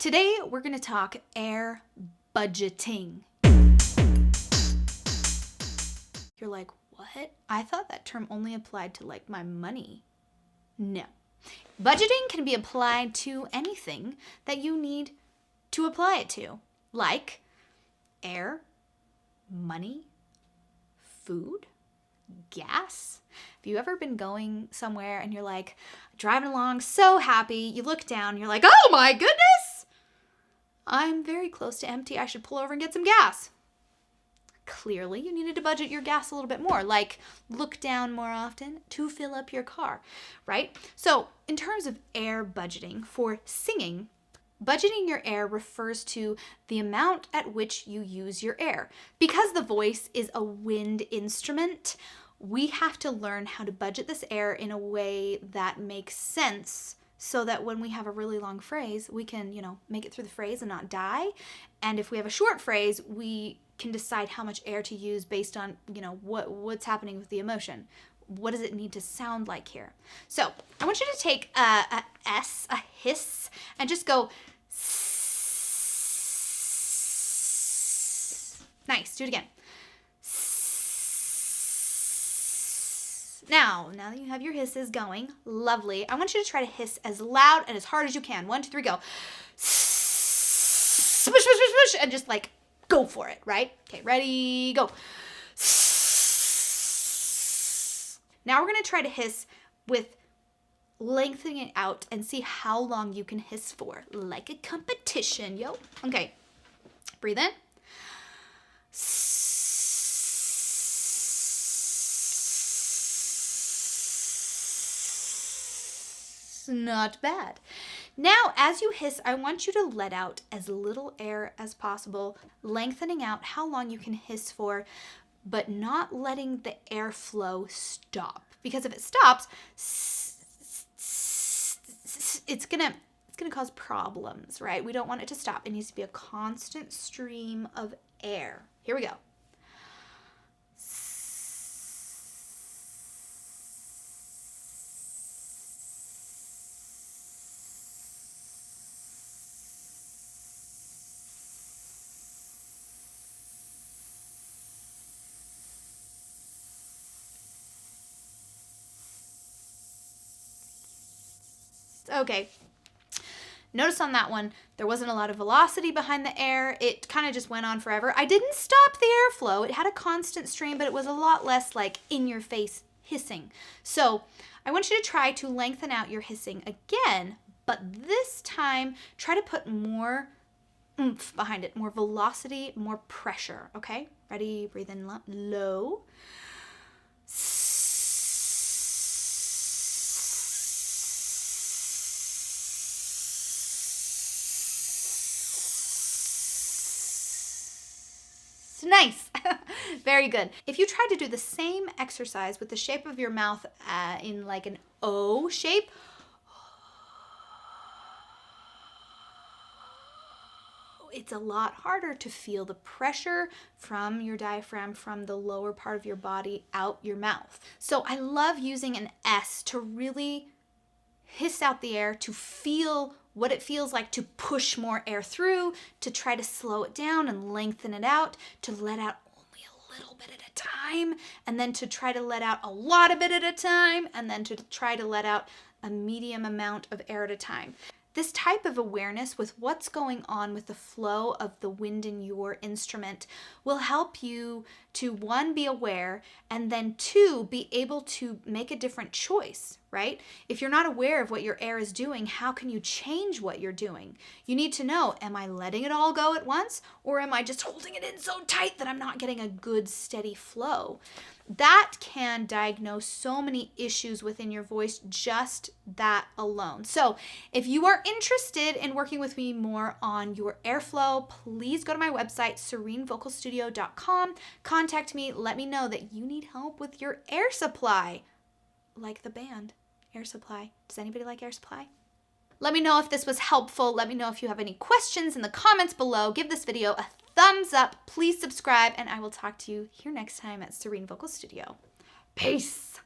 Today, we're going to talk air budgeting. You're like, what? I thought that term only applied to like my money. No. Budgeting can be applied to anything that you need to apply it to, like air, money, food, gas. Have you ever been going somewhere and you're like driving along so happy, you look down, you're like, oh my goodness, I'm very close to empty. I should pull over and get some gas. Clearly, you needed to budget your gas a little bit more, like look down more often to fill up your car, right? So in terms of air budgeting for singing, budgeting your air refers to the amount at which you use your air. Because the voice is a wind instrument, we have to learn how to budget this air in a way that makes sense so that when we have a really long phrase, we can, make it through the phrase and not die. And if we have a short phrase, we can decide how much air to use based on, what's happening with the emotion. What does it need to sound like here? So I want you to take a hiss, and just go nice. Do it again. Now that you have your hisses going, lovely. I want you to try to hiss as loud and as hard as you can. 1, 2, 3, go. Swish, swish, swish, swish, and just like go for it, right? Okay, ready, go. Now we're going to try to hiss with lengthening it out and see how long you can hiss for, like a competition, yo. Okay, breathe in. Not bad. Now, as you hiss, I want you to let out as little air as possible, lengthening out how long you can hiss for, but not letting the airflow stop. Because if it stops, it's gonna cause problems, right? We don't want it to stop. It needs to be a constant stream of air. Here we go. Okay, notice on that one, there wasn't a lot of velocity behind the air. It kind of just went on forever. I didn't stop the airflow. It had a constant stream, but it was a lot less like in your face hissing. So I want you to try to lengthen out your hissing again, but this time try to put more oomph behind it, more velocity, more pressure, okay? Ready? Breathe in low. Nice. Very good. If you try to do the same exercise with the shape of your mouth in like an O shape, it's a lot harder to feel the pressure from your diaphragm from the lower part of your body out your mouth. So I love using an S to really hiss out the air, to feel what it feels like to push more air through, to try to slow it down and lengthen it out, to let out only a little bit at a time, and then to try to let out a lot of it at a time, and then to try to let out a medium amount of air at a time. This type of awareness with what's going on with the flow of the wind in your instrument will help you to, 1, be aware, and then 2, be able to make a different choice, right? If you're not aware of what your air is doing, how can you change what you're doing? You need to know, am I letting it all go at once, or am I just holding it in so tight that I'm not getting a good steady flow? That can diagnose so many issues within your voice, just that alone. So if you are interested in working with me more on your airflow, please go to my website, serenevocalstudio.com. Contact me. Let me know that you need help with your air supply, like the band Air Supply. Does anybody like Air Supply? Let me know if this was helpful. Let me know if you have any questions in the comments below. Give this video a thumbs up. Please subscribe, and I will talk to you here next time at Serene Vocal Studio. Peace.